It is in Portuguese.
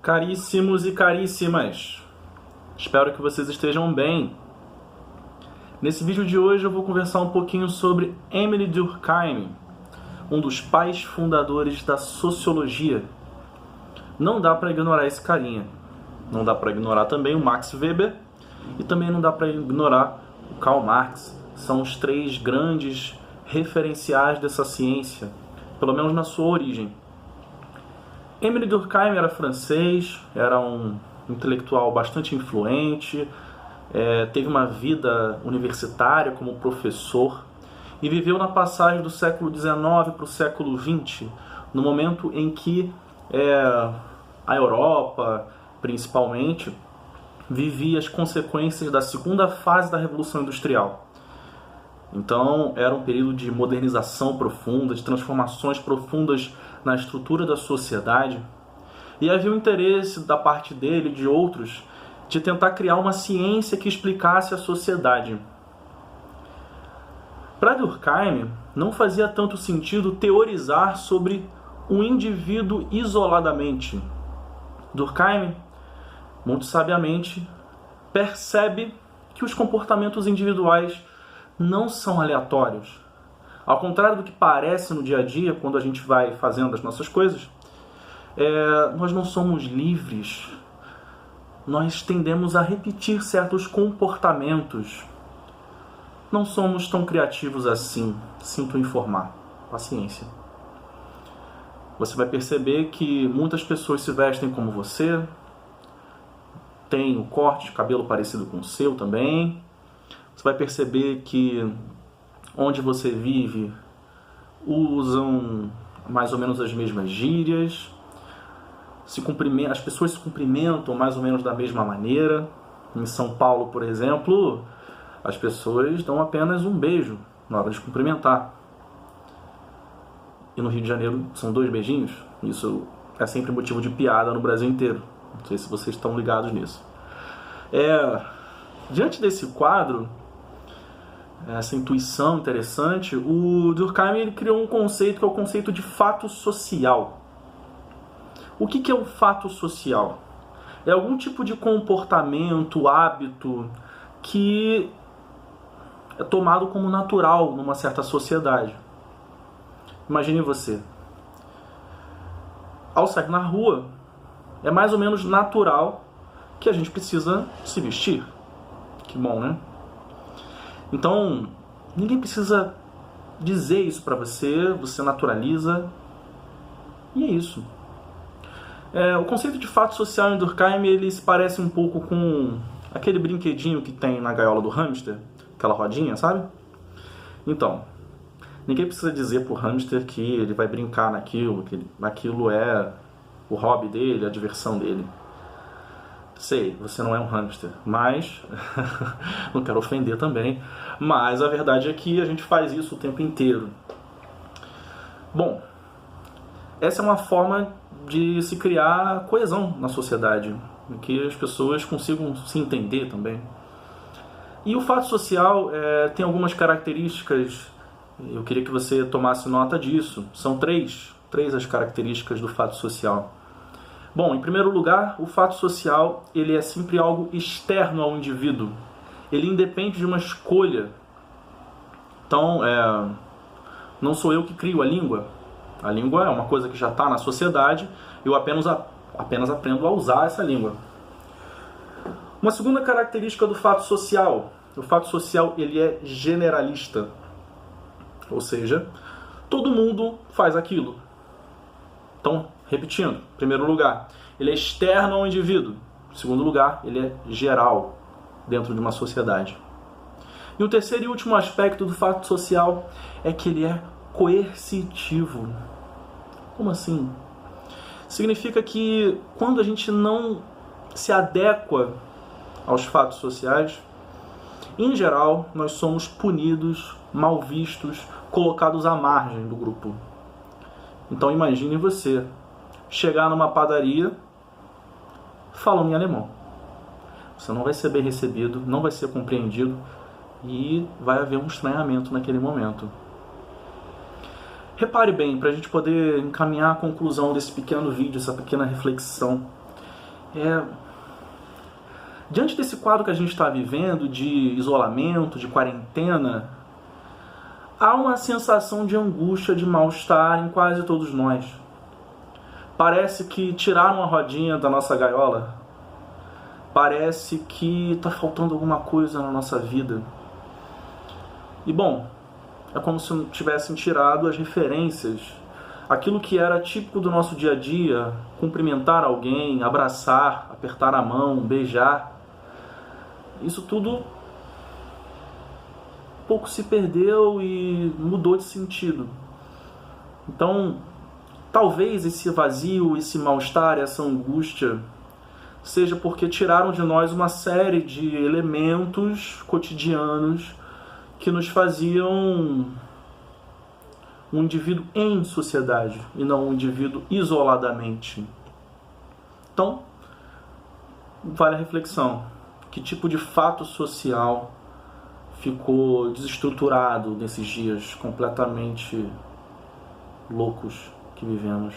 Caríssimos e caríssimas, espero que vocês estejam bem. Nesse vídeo de hoje eu vou conversar um pouquinho sobre Émile Durkheim, um dos pais fundadores da sociologia. Não dá para ignorar esse carinha. Não dá para ignorar também o Max Weber e também não dá para ignorar o Karl Marx. São os três grandes referenciais dessa ciência, pelo menos na sua origem. Émile Durkheim era francês, era um intelectual bastante influente, teve uma vida universitária como professor e viveu na passagem do século XIX para o século XX, no momento em que a Europa, principalmente, vivia as consequências da segunda fase da Revolução Industrial. Então, era um período de modernização profunda, de transformações profundas na estrutura da sociedade. E havia um interesse da parte dele e de outros de tentar criar uma ciência que explicasse a sociedade. Para Durkheim, não fazia tanto sentido teorizar sobre um indivíduo isoladamente. Durkheim, muito sabiamente, percebe que os comportamentos individuais não são aleatórios. Ao contrário do que parece no dia a dia, quando a gente vai fazendo as nossas coisas, nós não somos livres. Nós tendemos a repetir certos comportamentos. Não somos tão criativos assim, sinto informar. Paciência. Você vai perceber que muitas pessoas se vestem como você, têm um corte de cabelo parecido com o seu também. Você vai perceber que onde você vive usam mais ou menos as mesmas gírias, as pessoas se cumprimentam mais ou menos da mesma maneira. Em São Paulo, por exemplo, as pessoas dão apenas um beijo na hora de cumprimentar. E no Rio de Janeiro são 2 beijinhos. Isso é sempre motivo de piada no Brasil inteiro. Não sei se vocês estão ligados nisso. Diante desse quadro, essa intuição interessante, o Durkheim ele criou um conceito que é o conceito de fato social. O que é o fato social? É algum tipo de comportamento, hábito que é tomado como natural numa certa sociedade. Imagine você. Ao sair na rua, é mais ou menos natural que a gente precisa se vestir. Que bom, né? Então, ninguém precisa dizer isso pra você, você naturaliza, e é isso. O conceito de fato social em Durkheim, ele se parece um pouco com aquele brinquedinho que tem na gaiola do hamster, aquela rodinha, sabe? Então, ninguém precisa dizer pro hamster que ele vai brincar naquilo, que aquilo é o hobby dele, a diversão dele. Sei, você não é um hamster, mas não quero ofender também, mas a verdade é que a gente faz isso o tempo inteiro. Bom, essa é uma forma de se criar coesão na sociedade, em que as pessoas consigam se entender também. E o fato social tem algumas características, eu queria que você tomasse nota disso. São três as características do fato social. Bom, em primeiro lugar, o fato social ele é sempre algo externo ao indivíduo. Ele independe de uma escolha. Então, não sou eu que crio a língua. A língua é uma coisa que já está na sociedade, eu apenas aprendo a usar essa língua. Uma segunda característica do fato social. O fato social ele é generalista. Ou seja, todo mundo faz aquilo. Então, repetindo, em primeiro lugar, ele é externo ao indivíduo. Em segundo lugar, ele é geral dentro de uma sociedade. E o terceiro e último aspecto do fato social é que ele é coercitivo. Como assim? Significa que quando a gente não se adequa aos fatos sociais, em geral, nós somos punidos, mal vistos, colocados à margem do grupo. Então imagine você chegar numa padaria falando em alemão. Você não vai ser bem recebido, não vai ser compreendido e vai haver um estranhamento naquele momento. Repare bem, para a gente poder encaminhar a conclusão desse pequeno vídeo, essa pequena reflexão. Diante desse quadro que a gente está vivendo, de isolamento, de quarentena, há uma sensação de angústia, de mal-estar em quase todos nós. Parece que tiraram a rodinha da nossa gaiola. Parece que está faltando alguma coisa na nossa vida. E bom, é como se tivessem tirado as referências. Aquilo que era típico do nosso dia a dia, cumprimentar alguém, abraçar, apertar a mão, beijar. Isso tudo pouco se perdeu e mudou de sentido. Então, talvez esse vazio, esse mal-estar, essa angústia, seja porque tiraram de nós uma série de elementos cotidianos que nos faziam um indivíduo em sociedade e não um indivíduo isoladamente. Então, vale a reflexão. Que tipo de fato social ficou desestruturado nesses dias completamente loucos que vivemos?